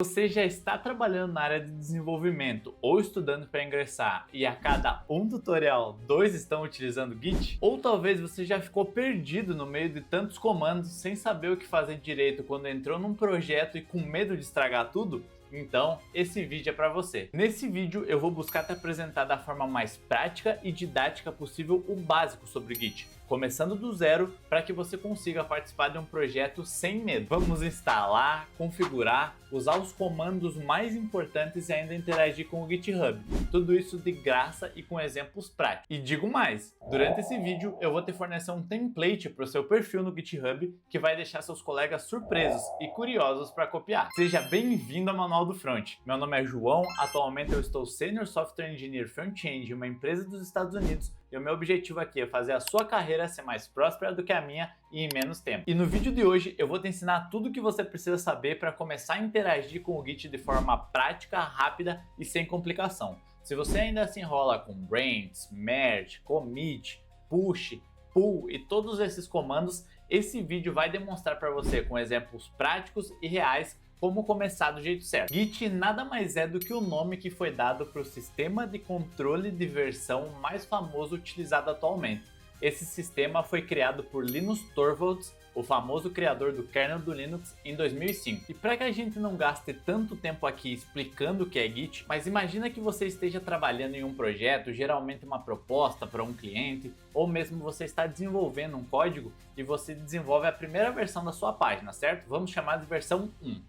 Você já está trabalhando na área de desenvolvimento ou estudando para ingressar e a cada um tutorial, dois estão utilizando Git? Ou talvez você já ficou perdido no meio de tantos comandos sem saber o que fazer direito quando entrou num projeto e com medo de estragar tudo? Então, esse vídeo é para você. Nesse vídeo eu vou buscar te apresentar da forma mais prática e didática possível o básico sobre Git, começando do zero para que você consiga participar de um projeto sem medo. Vamos instalar, configurar, usar os comandos mais importantes e ainda interagir com o GitHub. Tudo isso de graça e com exemplos práticos. E digo mais, durante esse vídeo eu vou te fornecer um template para o seu perfil no GitHub que vai deixar seus colegas surpresos e curiosos para copiar. Seja bem-vindo ao Manual do Front. Meu nome é João, atualmente eu estou Senior Software Engineer Front-End em uma empresa dos Estados Unidos e o meu objetivo aqui é fazer a sua carreira ser mais próspera do que a minha e em menos tempo. E no vídeo de hoje eu vou te ensinar tudo o que você precisa saber para começar a interagir com o Git de forma prática, rápida e sem complicação. Se você ainda se enrola com branch, merge, commit, push, pull e todos esses comandos, esse vídeo vai demonstrar para você com exemplos práticos e reais como começar do jeito certo. Git nada mais é do que o nome que foi dado para o sistema de controle de versão mais famoso utilizado atualmente. Esse sistema foi criado por Linus Torvalds, o famoso criador do kernel do Linux, em 2005. E para que a gente não gaste tanto tempo aqui explicando o que é Git, mas imagina que você esteja trabalhando em um projeto, geralmente uma proposta para um cliente, ou mesmo você está desenvolvendo um código e você desenvolve a primeira versão da sua página, certo? Vamos chamar de versão 1.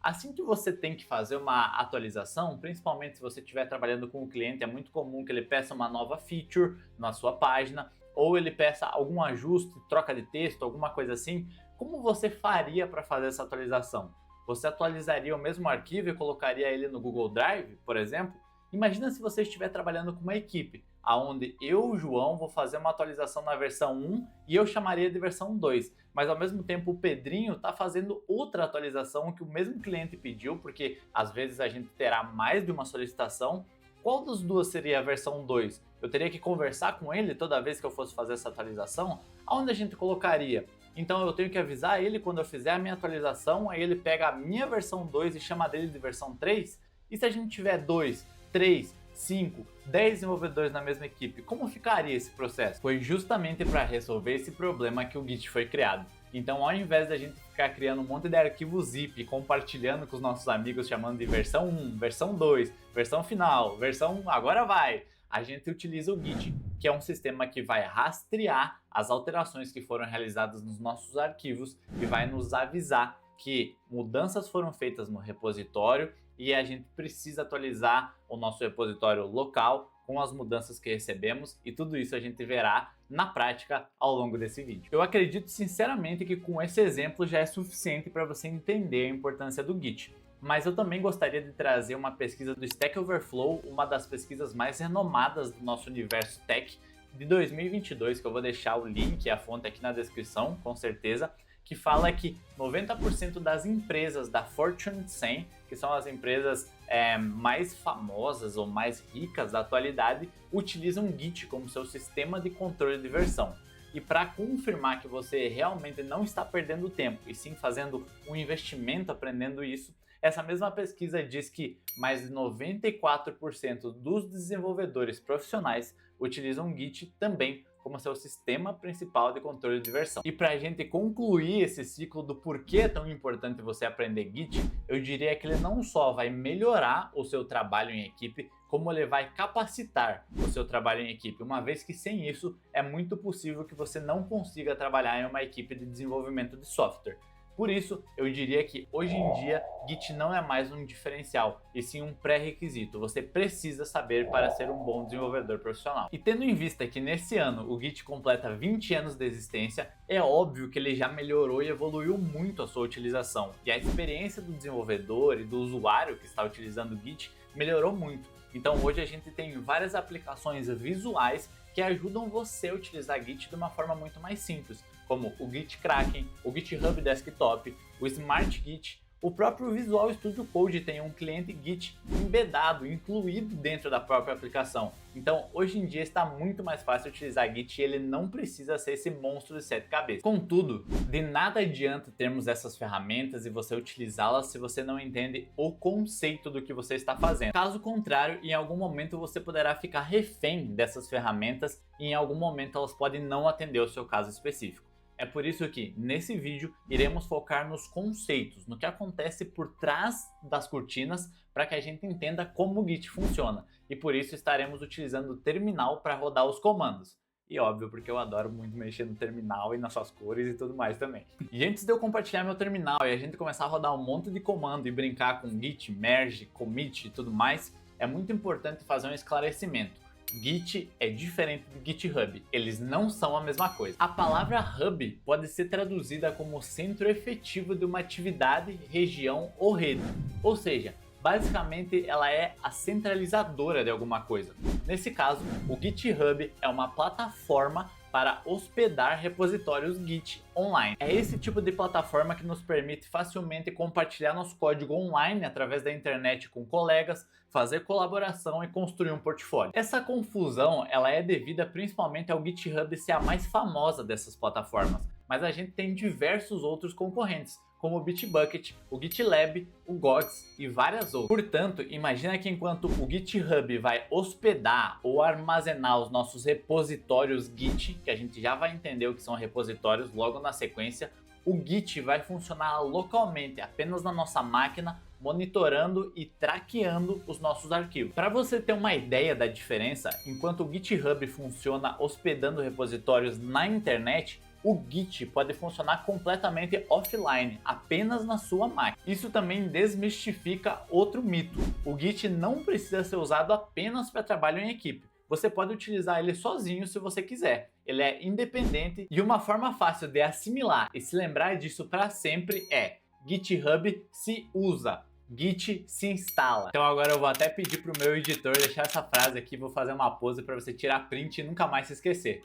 Assim que você tem que fazer uma atualização, principalmente se você estiver trabalhando com o cliente, é muito comum que ele peça uma nova feature na sua página, ou ele peça algum ajuste, troca de texto, alguma coisa assim. Como você faria para fazer essa atualização? Você atualizaria o mesmo arquivo e colocaria ele no Google Drive, por exemplo? Imagina se você estiver trabalhando com uma equipe, onde eu, João, vou fazer uma atualização na versão 1 e eu chamaria de versão 2, mas ao mesmo tempo o Pedrinho está fazendo outra atualização que o mesmo cliente pediu, porque às vezes a gente terá mais de uma solicitação. Qual das duas seria a versão 2? Eu teria que conversar com ele toda vez que eu fosse fazer essa atualização? Aonde a gente colocaria? Então eu tenho que avisar ele quando eu fizer a minha atualização, aí ele pega a minha versão 2 e chama dele de versão 3? E se a gente tiver 2, 3, 5, 10 desenvolvedores na mesma equipe, como ficaria esse processo? Foi justamente para resolver esse problema que o Git foi criado. Então, ao invés da gente ficar criando um monte de arquivos zip e compartilhando com os nossos amigos chamando de versão 1, versão 2, versão final, versão agora vai, a gente utiliza o Git, que é um sistema que vai rastrear as alterações que foram realizadas nos nossos arquivos e vai nos avisar que mudanças foram feitas no repositório e a gente precisa atualizar o nosso repositório local com as mudanças que recebemos, e tudo isso a gente verá na prática ao longo desse vídeo. Eu acredito sinceramente que com esse exemplo já é suficiente para você entender a importância do Git. Mas eu também gostaria de trazer uma pesquisa do Stack Overflow, uma das pesquisas mais renomadas do nosso universo tech, de 2022, que eu vou deixar o link e a fonte aqui na descrição, com certeza, que fala que 90% das empresas da Fortune 100, que são as empresas mais famosas ou mais ricas da atualidade, utilizam Git como seu sistema de controle de versão. E para confirmar que você realmente não está perdendo tempo e sim fazendo um investimento aprendendo isso, essa mesma pesquisa diz que mais de 94% dos desenvolvedores profissionais utilizam Git também como seu sistema principal de controle de versão. E para a gente concluir esse ciclo do porquê é tão importante você aprender Git, eu diria que ele não só vai melhorar o seu trabalho em equipe, como ele vai capacitar o seu trabalho em equipe, uma vez que sem isso é muito possível que você não consiga trabalhar em uma equipe de desenvolvimento de software. Por isso, eu diria que hoje em dia Git não é mais um diferencial, e sim um pré-requisito. Você precisa saber para ser um bom desenvolvedor profissional. E tendo em vista que nesse ano o Git completa 20 anos de existência, é óbvio que ele já melhorou e evoluiu muito a sua utilização. E a experiência do desenvolvedor e do usuário que está utilizando o Git melhorou muito. Então hoje a gente tem várias aplicações visuais que ajudam você a utilizar Git de uma forma muito mais simples, como o Git Kraken, o GitHub Desktop, o Smart Git, O próprio Visual Studio Code tem um cliente Git embedado, incluído dentro da própria aplicação. Então, hoje em dia está muito mais fácil utilizar Git e ele não precisa ser esse monstro de 7 cabeças. Contudo, de nada adianta termos essas ferramentas e você utilizá-las se você não entende o conceito do que você está fazendo. Caso contrário, em algum momento você poderá ficar refém dessas ferramentas e em algum momento elas podem não atender o seu caso específico. É por isso que, nesse vídeo, iremos focar nos conceitos, no que acontece por trás das cortinas, para que a gente entenda como o Git funciona. E por isso estaremos utilizando o terminal para rodar os comandos. E óbvio, porque eu adoro muito mexer no terminal e nas suas cores e tudo mais também. E antes de eu compartilhar meu terminal e a gente começar a rodar um monte de comando e brincar com Git, Merge, Commit e tudo mais, é muito importante fazer um esclarecimento. Git é diferente do GitHub, eles não são a mesma coisa. A palavra hub pode ser traduzida como centro efetivo de uma atividade, região ou rede. Ou seja, basicamente ela é a centralizadora de alguma coisa. Nesse caso, o GitHub é uma plataforma para hospedar repositórios Git online. É esse tipo de plataforma que nos permite facilmente compartilhar nosso código online através da internet com colegas, fazer colaboração e construir um portfólio. Essa confusão ela é devida principalmente ao GitHub ser a mais famosa dessas plataformas, mas a gente tem diversos outros concorrentes, como o Bitbucket, o GitLab, o Gods e várias outras. Portanto, imagina que enquanto o GitHub vai hospedar ou armazenar os nossos repositórios Git, que a gente já vai entender o que são repositórios logo na sequência, o Git vai funcionar localmente, apenas na nossa máquina, monitorando e traqueando os nossos arquivos. Para você ter uma ideia da diferença, enquanto o GitHub funciona hospedando repositórios na internet, o Git pode funcionar completamente offline, apenas na sua máquina. Isso também desmistifica outro mito. O Git não precisa ser usado apenas para trabalho em equipe. Você pode utilizar ele sozinho se você quiser. Ele é independente e uma forma fácil de assimilar e se lembrar disso para sempre é: GitHub se usa, Git se instala. Então agora eu vou até pedir para o meu editor deixar essa frase aqui, vou fazer uma pose para você tirar print e nunca mais se esquecer.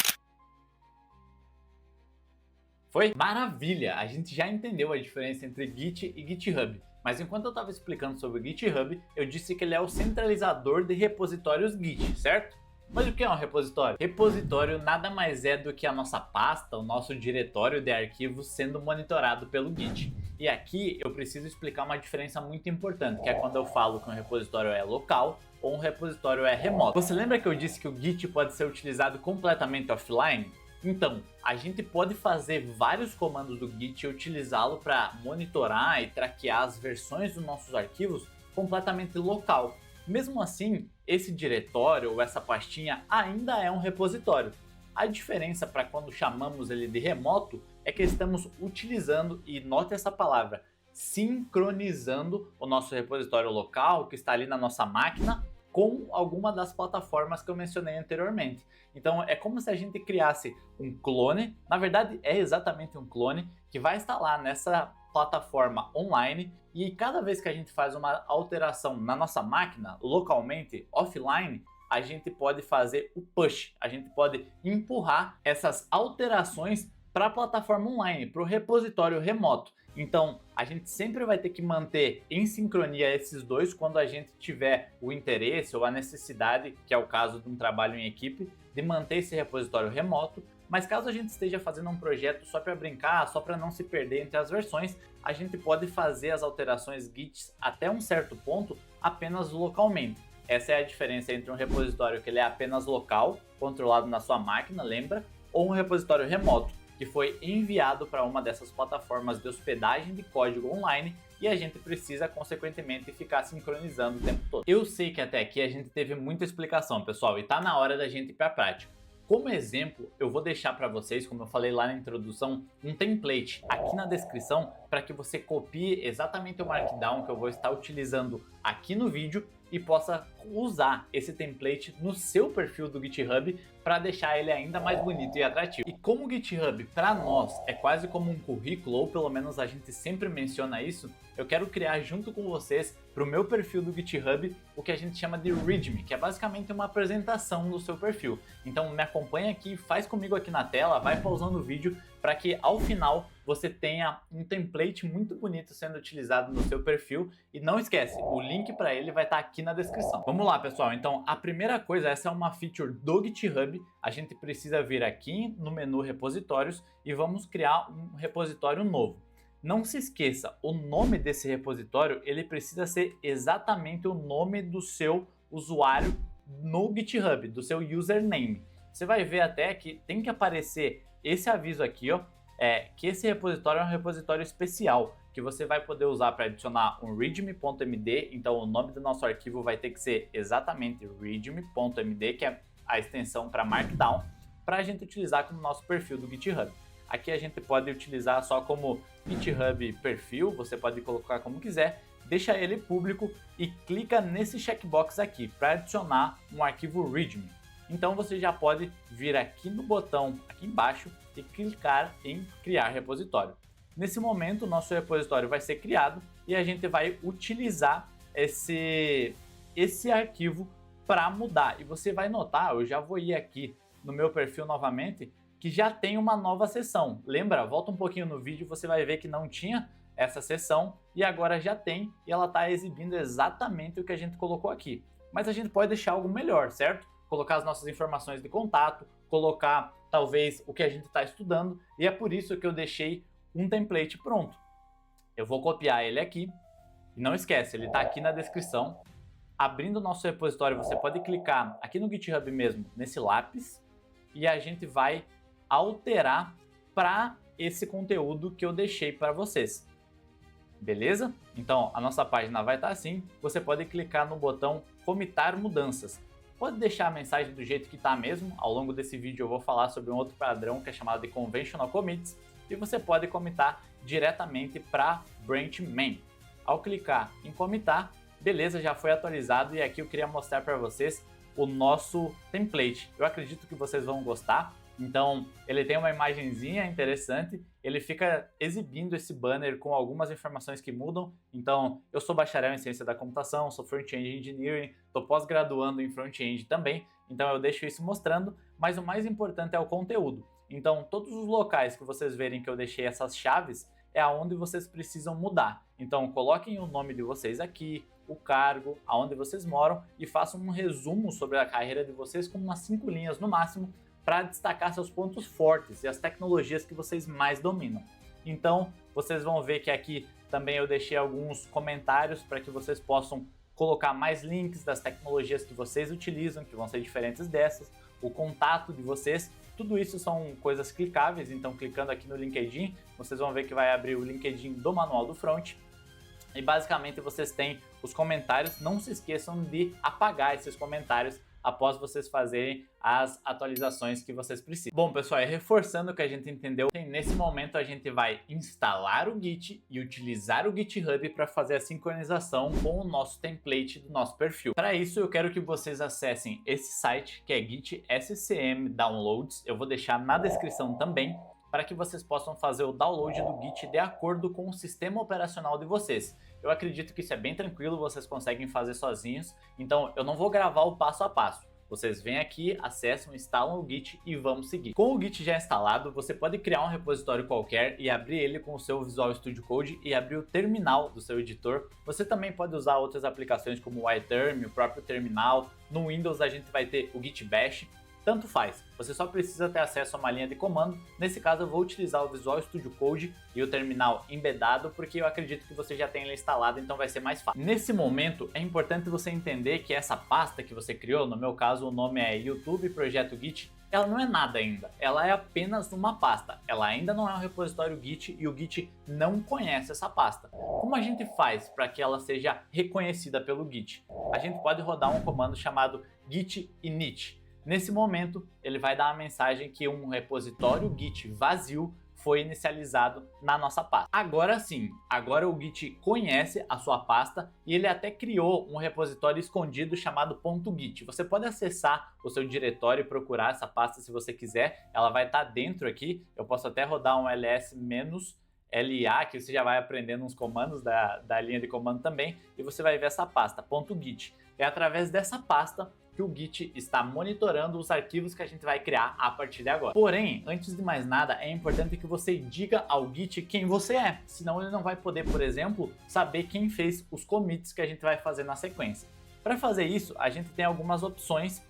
Foi? Maravilha! A gente já entendeu a diferença entre Git e GitHub. Mas enquanto eu estava explicando sobre o GitHub, eu disse que ele é o centralizador de repositórios Git, certo? Mas o que é um repositório? Repositório nada mais é do que a nossa pasta, o nosso diretório de arquivos sendo monitorado pelo Git. E aqui eu preciso explicar uma diferença muito importante, que é quando eu falo que um repositório é local ou um repositório é remoto. Você lembra que eu disse que o Git pode ser utilizado completamente offline? Então, a gente pode fazer vários comandos do Git e utilizá-lo para monitorar e traquear as versões dos nossos arquivos completamente local. Mesmo assim, esse diretório ou essa pastinha ainda é um repositório. A diferença para quando chamamos ele de remoto é que estamos utilizando, e note essa palavra, sincronizando o nosso repositório local que está ali na nossa máquina com alguma das plataformas que eu mencionei anteriormente. Então é como se a gente criasse um clone, na verdade é exatamente um clone, que vai estar lá nessa plataforma online e cada vez que a gente faz uma alteração na nossa máquina, localmente, offline, a gente pode fazer o push, a gente pode empurrar essas alterações para a plataforma online, para o repositório remoto. Então, a gente sempre vai ter que manter em sincronia esses dois quando a gente tiver o interesse ou a necessidade, que é o caso de um trabalho em equipe, de manter esse repositório remoto. Mas caso a gente esteja fazendo um projeto só para brincar, só para não se perder entre as versões, a gente pode fazer as alterações Git até um certo ponto apenas localmente. Essa é a diferença entre um repositório que ele é apenas local, controlado na sua máquina, lembra? Ou um repositório remoto, que foi enviado para uma dessas plataformas de hospedagem de código online e a gente precisa, consequentemente, ficar sincronizando o tempo todo. Eu sei que até aqui a gente teve muita explicação, pessoal, e tá na hora da gente ir para a prática. Como exemplo, eu vou deixar para vocês, como eu falei lá na introdução, um template aqui na descrição para que você copie exatamente o Markdown que eu vou estar utilizando aqui no vídeo e possa usar esse template no seu perfil do GitHub para deixar ele ainda mais bonito e atrativo. E como o GitHub para nós é quase como um currículo, ou pelo menos a gente sempre menciona isso, eu quero criar junto com vocês para o meu perfil do GitHub o que a gente chama de README, que é basicamente uma apresentação do seu perfil. Então me acompanha aqui, faz comigo aqui na tela, vai pausando o vídeo para que ao final você tenha um template muito bonito sendo utilizado no seu perfil. E não esquece, o link para ele vai estar aqui na descrição. Vamos lá, pessoal. Então, a primeira coisa, essa é uma feature do GitHub. A gente precisa vir aqui no menu repositórios e vamos criar um repositório novo. Não se esqueça, o nome desse repositório ele precisa ser exatamente o nome do seu usuário no GitHub, do seu username. Você vai ver até que tem que aparecer esse aviso aqui, ó, que esse repositório é um repositório especial, que você vai poder usar para adicionar um readme.md. Então o nome do nosso arquivo vai ter que ser exatamente readme.md, que é a extensão para Markdown, para a gente utilizar como nosso perfil do GitHub. Aqui a gente pode utilizar só como GitHub perfil, você pode colocar como quiser, deixa ele público e clica nesse checkbox aqui para adicionar um arquivo readme. Então você já pode vir aqui no botão aqui embaixo e clicar em criar repositório. Nesse momento, o nosso repositório vai ser criado e a gente vai utilizar esse arquivo para mudar. E você vai notar, eu já vou ir aqui no meu perfil novamente, que já tem uma nova seção. Lembra? Volta um pouquinho no vídeo, você vai ver que não tinha essa seção e agora já tem e ela está exibindo exatamente o que a gente colocou aqui. Mas a gente pode deixar algo melhor, certo? Colocar as nossas informações de contato, colocar talvez o que a gente está estudando, e é por isso que eu deixei um template pronto. Eu vou copiar ele aqui, e não esquece, ele está aqui na descrição. Abrindo o nosso repositório, você pode clicar aqui no GitHub mesmo, nesse lápis, e a gente vai alterar para esse conteúdo que eu deixei para vocês. Beleza? Então a nossa página vai estar assim, você pode clicar no botão comitar mudanças. Pode deixar a mensagem do jeito que está mesmo. Ao longo desse vídeo eu vou falar sobre um outro padrão que é chamado de Conventional Commits e você pode comitar diretamente para branch main. Ao clicar em comitar, beleza, já foi atualizado e aqui eu queria mostrar para vocês o nosso template. Eu acredito que vocês vão gostar. Então ele tem uma imagenzinha interessante, ele fica exibindo esse banner com algumas informações que mudam. Então eu sou bacharel em ciência da computação, sou front-end engineering, estou pós-graduando em front-end também, então eu deixo isso mostrando, mas o mais importante é o conteúdo. Então todos os locais que vocês verem que eu deixei essas chaves é aonde vocês precisam mudar. Então coloquem o nome de vocês aqui, o cargo, aonde vocês moram e façam um resumo sobre a carreira de vocês com umas 5 linhas no máximo, para destacar seus pontos fortes e as tecnologias que vocês mais dominam. Então, vocês vão ver que aqui também eu deixei alguns comentários para que vocês possam colocar mais links das tecnologias que vocês utilizam, que vão ser diferentes dessas, o contato de vocês, tudo isso são coisas clicáveis. Então, clicando aqui no LinkedIn, vocês vão ver que vai abrir o LinkedIn do Manual do Front. E basicamente vocês têm os comentários, não se esqueçam de apagar esses comentários após vocês fazerem as atualizações que vocês precisam. Bom, pessoal, reforçando o que a gente entendeu, nesse momento a gente vai instalar o Git e utilizar o GitHub para fazer a sincronização com o nosso template do nosso perfil. Para isso, eu quero que vocês acessem esse site, que é Git SCM Downloads. Eu vou deixar na descrição também, para que vocês possam fazer o download do Git de acordo com o sistema operacional de vocês. Eu acredito que isso é bem tranquilo, vocês conseguem fazer sozinhos, então eu não vou gravar o passo a passo. Vocês vêm aqui, acessam, instalam o Git e vamos seguir. Com o Git já instalado, você pode criar um repositório qualquer e abrir ele com o seu Visual Studio Code e abrir o terminal do seu editor. Você também pode usar outras aplicações como o iTerm, o próprio terminal. No Windows a gente vai ter o Git Bash. Tanto faz, você só precisa ter acesso a uma linha de comando. Nesse caso eu vou utilizar o Visual Studio Code e o terminal embedado, porque eu acredito que você já tem ele instalado, então vai ser mais fácil. Nesse momento é importante você entender que essa pasta que você criou, no meu caso o nome é YouTube Projeto Git, ela não é nada ainda, ela é apenas uma pasta, ela ainda não é um repositório Git e o Git não conhece essa pasta. Como a gente faz para que ela seja reconhecida pelo Git? A gente pode rodar um comando chamado git init. Nesse momento, ele vai dar uma mensagem que um repositório Git vazio foi inicializado na nossa pasta. Agora sim, agora o Git conhece a sua pasta e ele até criou um repositório escondido chamado .git. Você pode acessar o seu diretório e procurar essa pasta se você quiser. Ela vai estar dentro aqui. Eu posso até rodar um ls-la, que você já vai aprendendo uns comandos da linha de comando também, e você vai ver essa pasta, .git. É através dessa pasta que o Git está monitorando os arquivos que a gente vai criar a partir de agora. Porém, antes de mais nada, é importante que você diga ao Git quem você é, senão ele não vai poder, por exemplo, saber quem fez os commits que a gente vai fazer na sequência. Para fazer isso, a gente tem algumas opções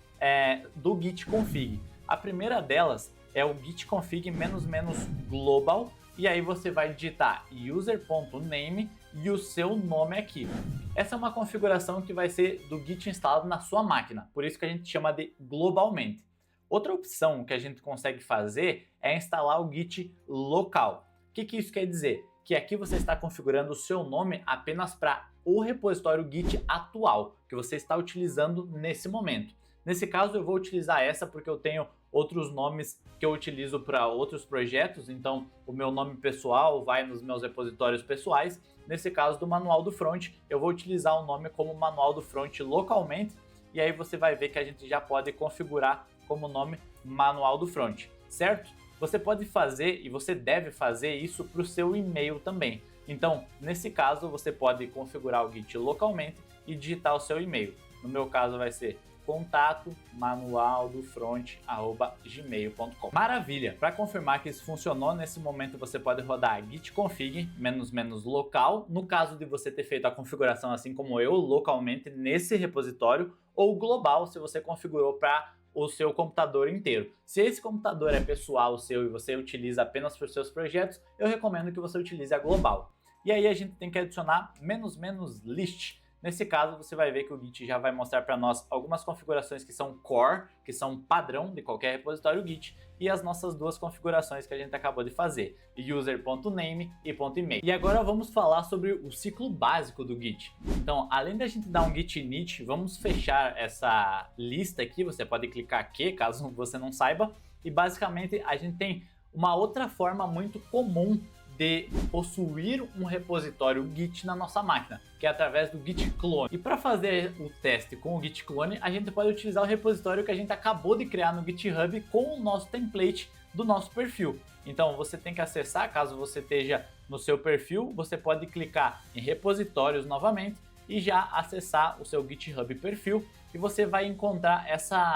do git config. A primeira delas é o git config --global, e aí você vai digitar user.name e o seu nome aqui. Essa é uma configuração que vai ser do Git instalado na sua máquina, por isso que a gente chama de globalmente. Outra opção que a gente consegue fazer é instalar o Git local. O que isso quer dizer? Que aqui você está configurando o seu nome apenas para o repositório Git atual que você está utilizando nesse momento. Nesse caso eu vou utilizar essa porque eu tenho outros nomes que eu utilizo para outros projetos, então o meu nome pessoal vai nos meus repositórios pessoais. Nesse caso do manual do front, eu vou utilizar o nome como manual do front localmente, e aí você vai ver que a gente já pode configurar como nome manual do front, certo? Você pode fazer e você deve fazer isso para o seu e-mail também. Então, nesse caso, você pode configurar o Git localmente e digitar o seu e-mail. No meu caso vai ser contato manualdofront@gmail.com. Maravilha! Para confirmar que isso funcionou, nesse momento você pode rodar git config --local, no caso de você ter feito a configuração assim como eu, localmente nesse repositório, ou global se você configurou para o seu computador inteiro. Se esse computador é pessoal seu e você utiliza apenas para os seus projetos, eu recomendo que você utilize a global. E aí a gente tem que adicionar --list. Nesse caso, você vai ver que o Git já vai mostrar para nós algumas configurações que são core, que são padrão de qualquer repositório Git, e as nossas duas configurações que a gente acabou de fazer, user.name e .email. E agora vamos falar sobre o ciclo básico do Git. Então, além da gente dar um git init, vamos fechar essa lista aqui, você pode clicar aqui, caso você não saiba, e basicamente a gente tem uma outra forma muito comum de possuir um repositório Git na nossa máquina, que é através do Git clone. E para fazer o teste com o Git clone, a gente pode utilizar o repositório que a gente acabou de criar no GitHub com o nosso template do nosso perfil. Então você tem que acessar, caso você esteja no seu perfil, você pode clicar em repositórios novamente e já acessar o seu GitHub perfil, e você vai encontrar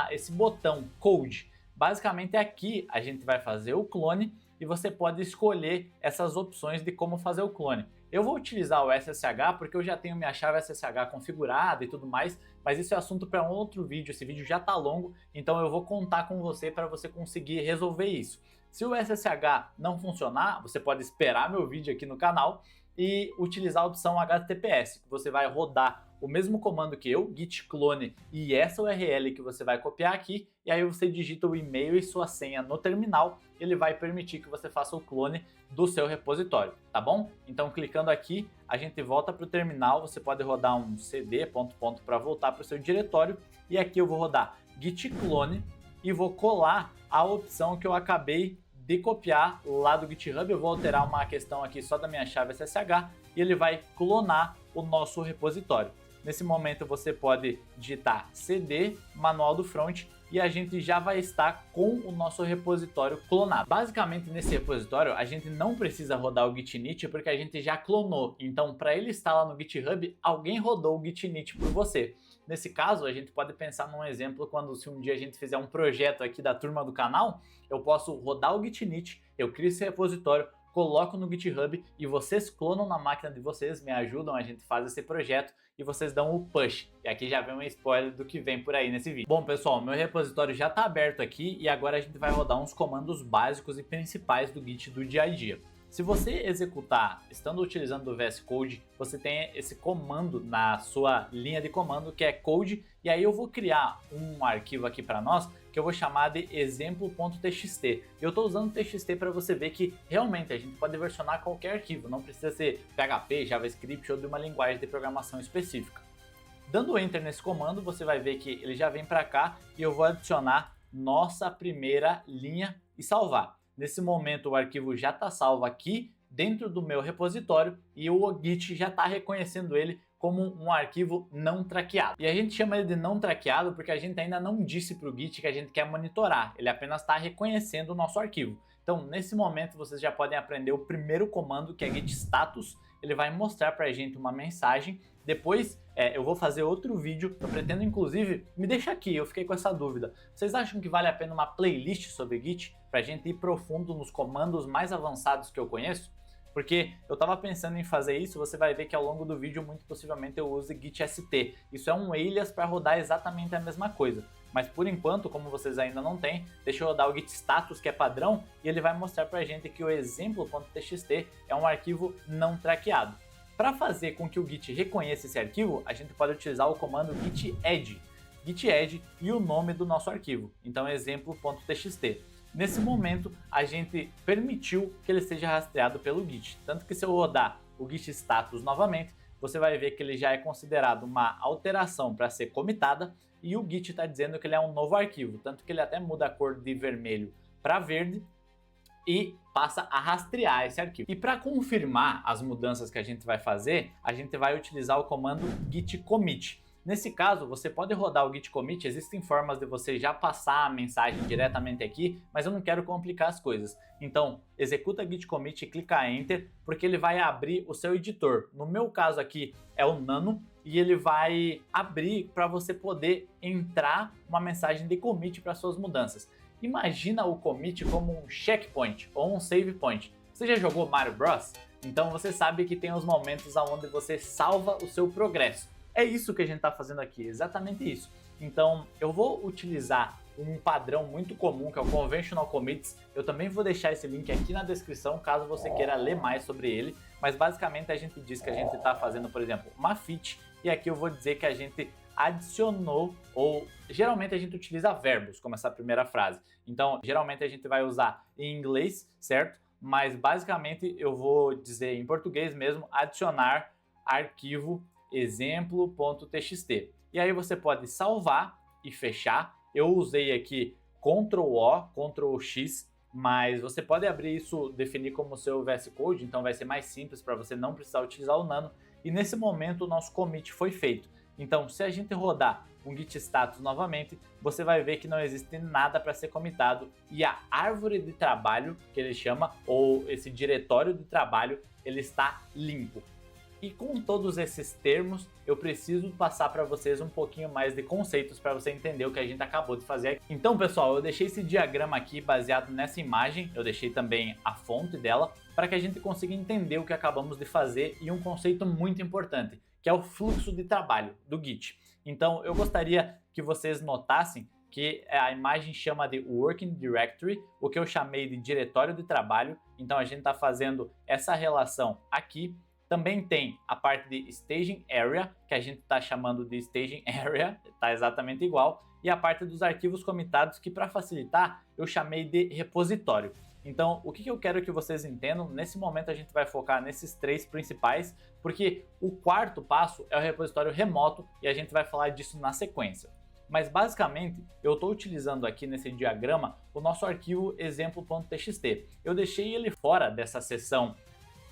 esse botão Code. Basicamente aqui a gente vai fazer o clone e você pode escolher essas opções de como fazer o clone. Eu vou utilizar o SSH porque eu já tenho minha chave SSH configurada e tudo mais, mas isso é assunto para um outro vídeo, esse vídeo já está longo, então eu vou contar com você para você conseguir resolver isso. Se o SSH não funcionar, você pode esperar meu vídeo aqui no canal e utilizar a opção HTTPS, que você vai rodar o mesmo comando que eu, git clone, e essa URL que você vai copiar aqui, e aí você digita o e-mail e sua senha no terminal, ele vai permitir que você faça o clone do seu repositório, tá bom? Então clicando aqui, a gente volta para o terminal, você pode rodar um cd ... para voltar para o seu diretório, e aqui eu vou rodar git clone e vou colar a opção que eu acabei de copiar lá do GitHub. Eu vou alterar uma questão aqui só da minha chave SSH e ele vai clonar o nosso repositório. Nesse momento você pode digitar cd manual do front e a gente já vai estar com o nosso repositório clonado. Basicamente nesse repositório a gente não precisa rodar o git init porque a gente já clonou. Então para ele estar lá no GitHub, alguém rodou o git init por você. Nesse caso, a gente pode pensar num exemplo quando se um dia a gente fizer um projeto aqui da turma do canal, eu posso rodar o git init, eu crio esse repositório, coloco no GitHub e vocês clonam na máquina de vocês, me ajudam, a gente faz esse projeto e vocês dão o push. E aqui já vem um spoiler do que vem por aí nesse vídeo. Bom pessoal, meu repositório já está aberto aqui e agora a gente vai rodar uns comandos básicos e principais do Git do dia a dia. Se você executar estando utilizando o VS Code, você tem esse comando na sua linha de comando que é code, e aí eu vou criar um arquivo aqui para nós que eu vou chamar de exemplo.txt. Eu estou usando txt para você ver que realmente a gente pode versionar qualquer arquivo, não precisa ser PHP, JavaScript ou de uma linguagem de programação específica. Dando Enter nesse comando, você vai ver que ele já vem para cá e eu vou adicionar nossa primeira linha e salvar. Nesse momento o arquivo já está salvo aqui dentro do meu repositório e o Git já está reconhecendo ele como um arquivo não traqueado. E a gente chama ele de não traqueado porque a gente ainda não disse para o Git que a gente quer monitorar, ele apenas está reconhecendo o nosso arquivo. Então, nesse momento, vocês já podem aprender o primeiro comando, que é git status. Ele vai mostrar pra gente uma mensagem. Depois, eu vou fazer outro vídeo. Eu pretendo, inclusive, me deixa aqui, eu fiquei com essa dúvida. Vocês acham que vale a pena uma playlist sobre Git? Pra gente ir profundo nos comandos mais avançados que eu conheço? Porque eu estava pensando em fazer isso, você vai ver que ao longo do vídeo muito possivelmente eu use git st. Isso é um alias para rodar exatamente a mesma coisa. Mas por enquanto, como vocês ainda não têm, deixa eu rodar o git status, que é padrão, e ele vai mostrar pra gente que o exemplo.txt é um arquivo não traqueado. Para fazer com que o Git reconheça esse arquivo, a gente pode utilizar o comando git add e o nome do nosso arquivo, então exemplo.txt. Nesse momento, a gente permitiu que ele seja rastreado pelo Git. Tanto que se eu rodar o git status novamente, você vai ver que ele já é considerado uma alteração para ser comitada e o Git está dizendo que ele é um novo arquivo. Tanto que ele até muda a cor de vermelho para verde e passa a rastrear esse arquivo. E para confirmar as mudanças que a gente vai fazer, a gente vai utilizar o comando git commit. Nesse caso, você pode rodar o git commit, existem formas de você já passar a mensagem diretamente aqui, mas eu não quero complicar as coisas. Então, executa git commit e clica enter, porque ele vai abrir o seu editor. No meu caso aqui é o Nano, e ele vai abrir para você poder entrar uma mensagem de commit para suas mudanças. Imagina o commit como um checkpoint ou um save point. Você já jogou Mario Bros? Então você sabe que tem os momentos onde você salva o seu progresso. É isso que a gente está fazendo aqui, exatamente isso. Então eu vou utilizar um padrão muito comum que é o Conventional Commits. Eu também vou deixar esse link aqui na descrição caso você queira ler mais sobre ele. Mas basicamente a gente diz que a gente está fazendo, por exemplo, uma feat, e aqui eu vou dizer que a gente adicionou, ou geralmente a gente utiliza verbos como essa primeira frase. Então geralmente a gente vai usar em inglês, certo? Mas basicamente eu vou dizer em português mesmo, adicionar arquivo exemplo.txt. E aí você pode salvar e fechar. Eu usei aqui Ctrl+O, Ctrl+X, mas você pode abrir isso, definir como seu VS Code, então vai ser mais simples para você não precisar utilizar o Nano. E nesse momento o nosso commit foi feito. Então se a gente rodar um git status novamente, você vai ver que não existe nada para ser comitado e a árvore de trabalho, que ele chama, ou esse diretório de trabalho, ele está limpo. E com todos esses termos, eu preciso passar para vocês um pouquinho mais de conceitos para você entender o que a gente acabou de fazer aqui. Então, pessoal, eu deixei esse diagrama aqui baseado nessa imagem, eu deixei também a fonte dela, para que a gente consiga entender o que acabamos de fazer e um conceito muito importante, que é o fluxo de trabalho do Git. Então, eu gostaria que vocês notassem que a imagem chama de Working Directory, o que eu chamei de diretório de trabalho. Então, a gente está fazendo essa relação aqui. Também tem a parte de Staging Area, que a gente está chamando de Staging Area, está exatamente igual, e a parte dos arquivos comitados, que para facilitar eu chamei de repositório. Então, o que eu quero que vocês entendam, nesse momento a gente vai focar nesses três principais, porque o quarto passo é o repositório remoto e a gente vai falar disso na sequência. Mas basicamente, eu estou utilizando aqui nesse diagrama o nosso arquivo exemplo.txt. Eu deixei ele fora dessa seção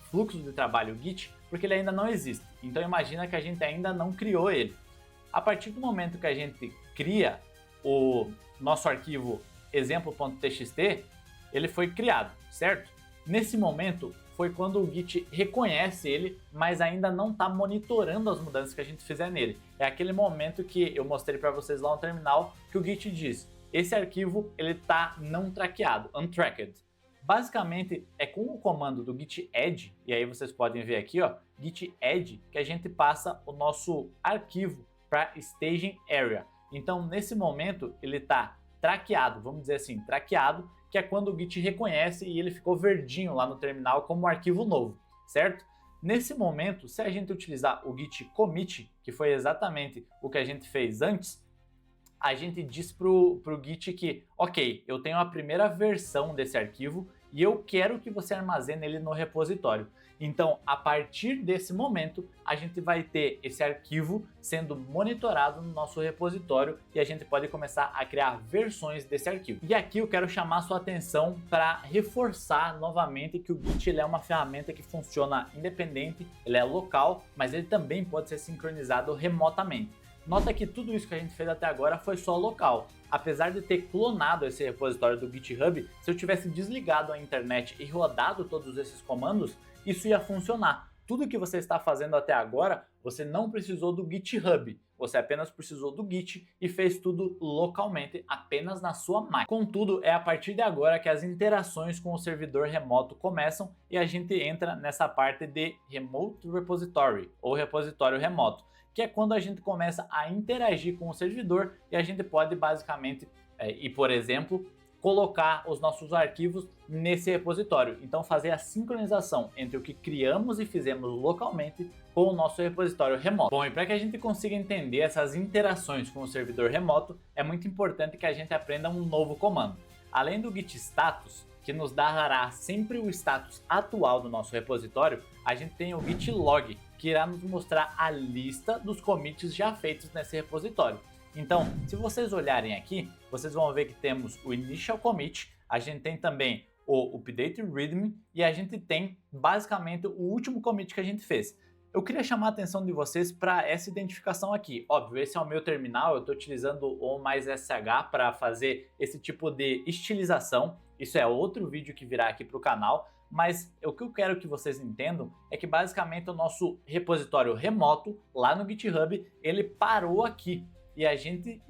fluxo de trabalho Git, porque ele ainda não existe. Então imagina que a gente ainda não criou ele. A partir do momento que a gente cria o nosso arquivo exemplo.txt, ele foi criado, certo? Nesse momento foi quando o Git reconhece ele, mas ainda não está monitorando as mudanças que a gente fizer nele. É aquele momento que eu mostrei para vocês lá no terminal, que o Git diz, esse arquivo ele está não traqueado, untracked. Basicamente é com o comando do git add, e aí vocês podem ver aqui, ó, git add, que a gente passa o nosso arquivo para staging area. Então nesse momento ele está traqueado, vamos dizer assim, traqueado, que é quando o Git reconhece e ele ficou verdinho lá no terminal como um arquivo novo, certo? Nesse momento, se a gente utilizar o git commit, que foi exatamente o que a gente fez antes, a gente diz pro Git que, ok, eu tenho a primeira versão desse arquivo e eu quero que você armazene ele no repositório. Então, a partir desse momento, a gente vai ter esse arquivo sendo monitorado no nosso repositório e a gente pode começar a criar versões desse arquivo. E aqui eu quero chamar sua atenção para reforçar novamente que o Git ele é uma ferramenta que funciona independente, ele é local, mas ele também pode ser sincronizado remotamente. Nota que tudo isso que a gente fez até agora foi só local. Apesar de ter clonado esse repositório do GitHub, se eu tivesse desligado a internet e rodado todos esses comandos, isso ia funcionar. Tudo que você está fazendo até agora, você não precisou do GitHub, você apenas precisou do Git e fez tudo localmente, apenas na sua máquina. Contudo, é a partir de agora que as interações com o servidor remoto começam e a gente entra nessa parte de Remote Repository, ou repositório remoto, que é quando a gente começa a interagir com o servidor e a gente pode basicamente, por exemplo, colocar os nossos arquivos nesse repositório. Então fazer a sincronização entre o que criamos e fizemos localmente com o nosso repositório remoto. Bom, e para que a gente consiga entender essas interações com o servidor remoto, é muito importante que a gente aprenda um novo comando. Além do git status, que nos dará sempre o status atual do nosso repositório, a gente tem o git log, que irá nos mostrar a lista dos commits já feitos nesse repositório. Então, se vocês olharem aqui, vocês vão ver que temos o initial commit, a gente tem também o update readme e a gente tem basicamente o último commit que a gente fez. Eu queria chamar a atenção de vocês para essa identificação aqui. Óbvio, esse é o meu terminal, eu estou utilizando o /sh para fazer esse tipo de estilização. Isso é outro vídeo que virá aqui para o canal. Mas o que eu quero que vocês entendam é que basicamente o nosso repositório remoto lá no GitHub, ele parou aqui. E a gente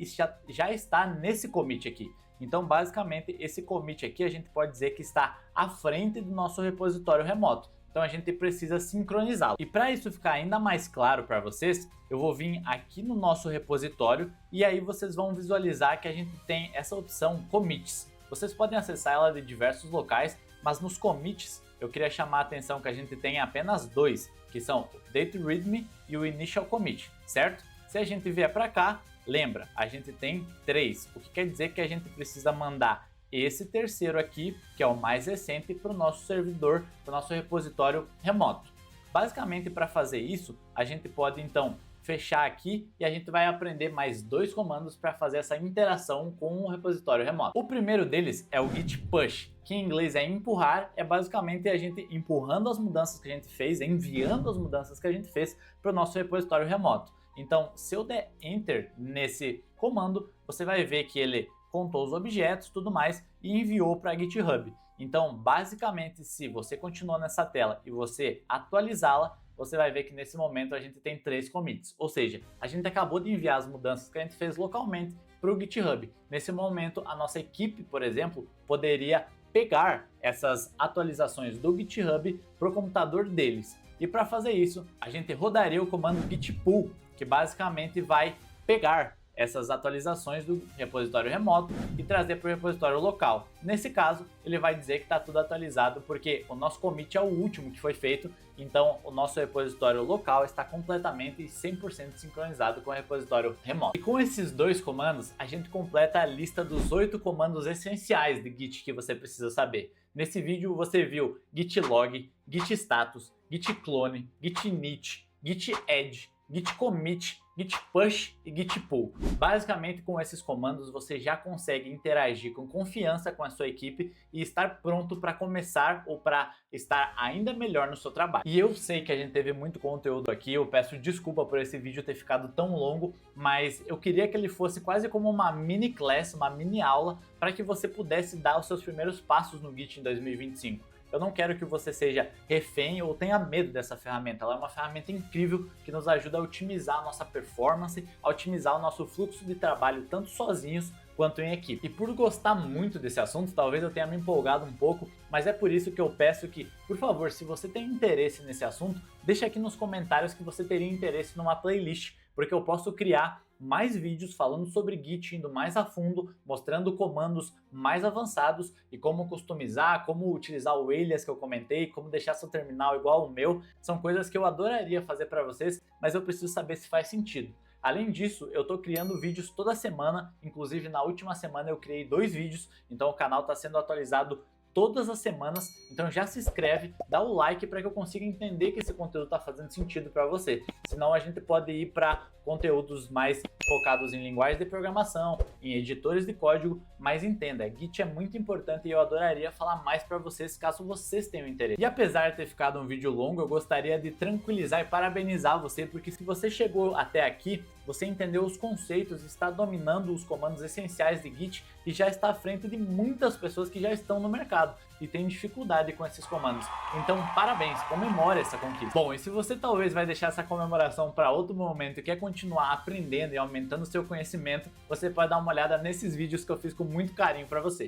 já está nesse commit aqui. Então, basicamente, esse commit aqui a gente pode dizer que está à frente do nosso repositório remoto. Então, a gente precisa sincronizá-lo. E para isso ficar ainda mais claro para vocês, eu vou vir aqui no nosso repositório e aí vocês vão visualizar que a gente tem essa opção Commits. Vocês podem acessar ela de diversos locais, mas nos commits eu queria chamar a atenção que a gente tem apenas dois, que são o Update README e o Initial Commit, certo? Se a gente vier para cá, lembra, a gente tem 3, o que quer dizer que a gente precisa mandar esse terceiro aqui, que é o mais recente, para o nosso servidor, para o nosso repositório remoto. Basicamente, para fazer isso, a gente pode então fechar aqui e a gente vai aprender mais 2 comandos para fazer essa interação com o repositório remoto. O primeiro deles é o git push, que em inglês é empurrar, é basicamente a gente empurrando as mudanças que a gente fez, enviando as mudanças que a gente fez para o nosso repositório remoto. Então, se eu der Enter nesse comando, você vai ver que ele contou os objetos e tudo mais e enviou para GitHub. Então, basicamente, se você continuar nessa tela e você atualizá-la, você vai ver que nesse momento a gente tem 3 commits. Ou seja, a gente acabou de enviar as mudanças que a gente fez localmente para o GitHub. Nesse momento, a nossa equipe, por exemplo, poderia pegar essas atualizações do GitHub para o computador deles. E para fazer isso, a gente rodaria o comando git pull, que basicamente vai pegar essas atualizações do repositório remoto e trazer para o repositório local. Nesse caso, ele vai dizer que está tudo atualizado porque o nosso commit é o último que foi feito, então o nosso repositório local está completamente e 100% sincronizado com o repositório remoto. E com esses 2 comandos, a gente completa a lista dos 8 comandos essenciais de Git que você precisa saber. Nesse vídeo você viu git log, git status, git clone, git init, git add, git commit, git push e git pull. Basicamente, com esses comandos você já consegue interagir com confiança com a sua equipe e estar pronto para começar ou para estar ainda melhor no seu trabalho. E eu sei que a gente teve muito conteúdo aqui, eu peço desculpa por esse vídeo ter ficado tão longo, mas eu queria que ele fosse quase como uma mini class, uma mini aula, para que você pudesse dar os seus primeiros passos no Git em 2025. Eu não quero que você seja refém ou tenha medo dessa ferramenta. Ela é uma ferramenta incrível que nos ajuda a otimizar a nossa performance, a otimizar o nosso fluxo de trabalho tanto sozinhos quanto em equipe. E por gostar muito desse assunto, talvez eu tenha me empolgado um pouco, mas é por isso que eu peço que, por favor, se você tem interesse nesse assunto, deixa aqui nos comentários que você teria interesse numa playlist, porque eu posso criar mais vídeos falando sobre Git, indo mais a fundo, mostrando comandos mais avançados e como customizar, como utilizar o alias que eu comentei, como deixar seu terminal igual ao meu. São coisas que eu adoraria fazer para vocês, mas eu preciso saber se faz sentido. Além disso, eu estou criando vídeos toda semana, inclusive na última semana eu criei 2 vídeos, então o canal está sendo atualizado todas as semanas, então já se inscreve, dá o like para que eu consiga entender que esse conteúdo está fazendo sentido para você. Senão a gente pode ir para conteúdos mais focados em linguagem de programação, em editores de código, mas entenda, Git é muito importante e eu adoraria falar mais para vocês caso vocês tenham interesse. E apesar de ter ficado um vídeo longo, eu gostaria de tranquilizar e parabenizar você, porque se você chegou até aqui, você entendeu os conceitos, está dominando os comandos essenciais de Git e já está à frente de muitas pessoas que já estão no mercado e têm dificuldade com esses comandos. Então, parabéns, comemore essa conquista. Bom, e se você talvez vai deixar essa comemoração para outro momento e quer continuar aprendendo e aumentando seu conhecimento, você pode dar uma olhada nesses vídeos que eu fiz com muito carinho para você.